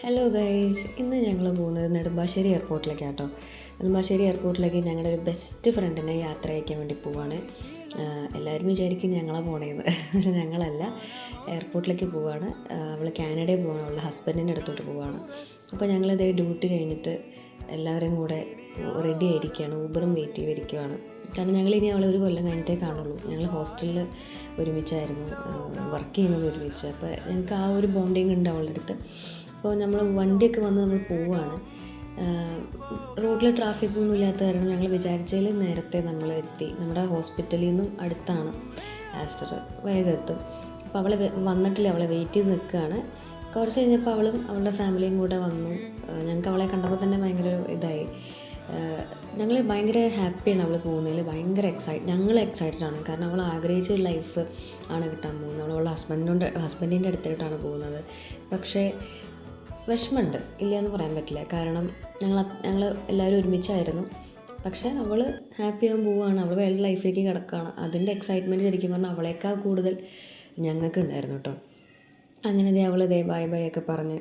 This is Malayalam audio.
ഹലോ ഗൈസ്, ഇന്ന് ഞങ്ങൾ പോകുന്നത് നെടുമ്പാശ്ശേരി എയർപോർട്ടിലേക്കാണ് കേട്ടോ. നെടുമ്പാശ്ശേരി എയർപോർട്ടിലേക്ക് ഞങ്ങളുടെ ഒരു ബെസ്റ്റ് ഫ്രണ്ടിനെ യാത്ര അയക്കാൻ വേണ്ടി പോവാണ്. എല്ലാവരും വിചാരിക്കും ഞങ്ങളാണ് പോണേന്ന്, പക്ഷെ ഞങ്ങളല്ല. എയർപോർട്ടിലേക്ക് പോവാണ്. അവൾ കാനഡയിൽ പോവാണ്, അവളുടെ ഹസ്ബൻഡിൻ്റെ അടുത്തോട്ട് പോവാണ്. അപ്പോൾ ഞങ്ങളിതേ ഡ്യൂട്ടി കഴിഞ്ഞിട്ട് എല്ലാവരും കൂടെ റെഡി ആയിരിക്കുകയാണ്, ഊബറും വെയിറ്റ് ചെയ്തിരിക്കുകയാണ്. കാരണം ഞങ്ങളിനി അവളെ ഒരു കൊല്ലം കഴിഞ്ഞിട്ടേ കാണുള്ളൂ. ഞങ്ങൾ ഹോസ്റ്റലിൽ ഒരുമിച്ചായിരുന്നു വർക്ക് ചെയ്യുന്നത് ഒരുമിച്ച്. അപ്പോൾ ഞങ്ങൾക്ക് ആ ഒരു ബോണ്ടിങ് ഉണ്ട് അവളുടെ അടുത്ത്. അപ്പോൾ നമ്മൾ വണ്ടിയൊക്കെ വന്ന് നമ്മൾ പോവുകയാണ്. റോഡിൽ ട്രാഫിക്കൊന്നും ഇല്ലാത്ത കാരണം ഞങ്ങൾ വിചാരിച്ചതിൽ നേരത്തെ നമ്മൾ എത്തി. നമ്മുടെ ഹോസ്പിറ്റലിൽ നിന്നും അടുത്താണ് ആസ്റ്റർ, വേഗം എത്തും. അപ്പോൾ അവളെ വന്നിട്ടില്ല, അവളെ വെയിറ്റ് ചെയ്ത് നിൽക്കുകയാണ്. കുറച്ച് കഴിഞ്ഞപ്പോൾ അവളും അവളുടെ ഫാമിലിയും കൂടെ വന്നു. ഞങ്ങൾക്ക് അവളെ കണ്ടപ്പോൾ തന്നെ ഭയങ്കര ഇതായി. ഞങ്ങൾ ഭയങ്കര ഹാപ്പിയാണ് അവൾ പോകുന്നതിൽ, ഭയങ്കര ഞങ്ങൾ എക്സൈറ്റഡ് ആണ്. കാരണം അവൾ ആഗ്രഹിച്ച ലൈഫ് ആണ് കിട്ടാൻ പോകുന്നത്. അവളുടെ ഹസ്ബൻഡിൻ്റെ അടുത്തായിട്ടാണ് പോകുന്നത്. പക്ഷേ വിഷമമുണ്ട്, ഇല്ല എന്ന് പറയാൻ പറ്റില്ല. കാരണം ഞങ്ങൾ എല്ലാവരും ഒരുമിച്ചായിരുന്നു. പക്ഷേ അവൾ ഹാപ്പി ആകാൻ പോവുകയാണ്, അവൾ വേറെ ലൈഫിലേക്ക് കിടക്കുകയാണ്. അതിൻ്റെ എക്സൈറ്റ്മെൻറ്റ് ശരിക്കും പറഞ്ഞാൽ അവളേക്കാൾ കൂടുതൽ ഞങ്ങൾക്ക് ഉണ്ടായിരുന്നു കേട്ടോ. അങ്ങനെ അവൾ ബൈ ബൈ ഒക്കെ പറഞ്ഞ്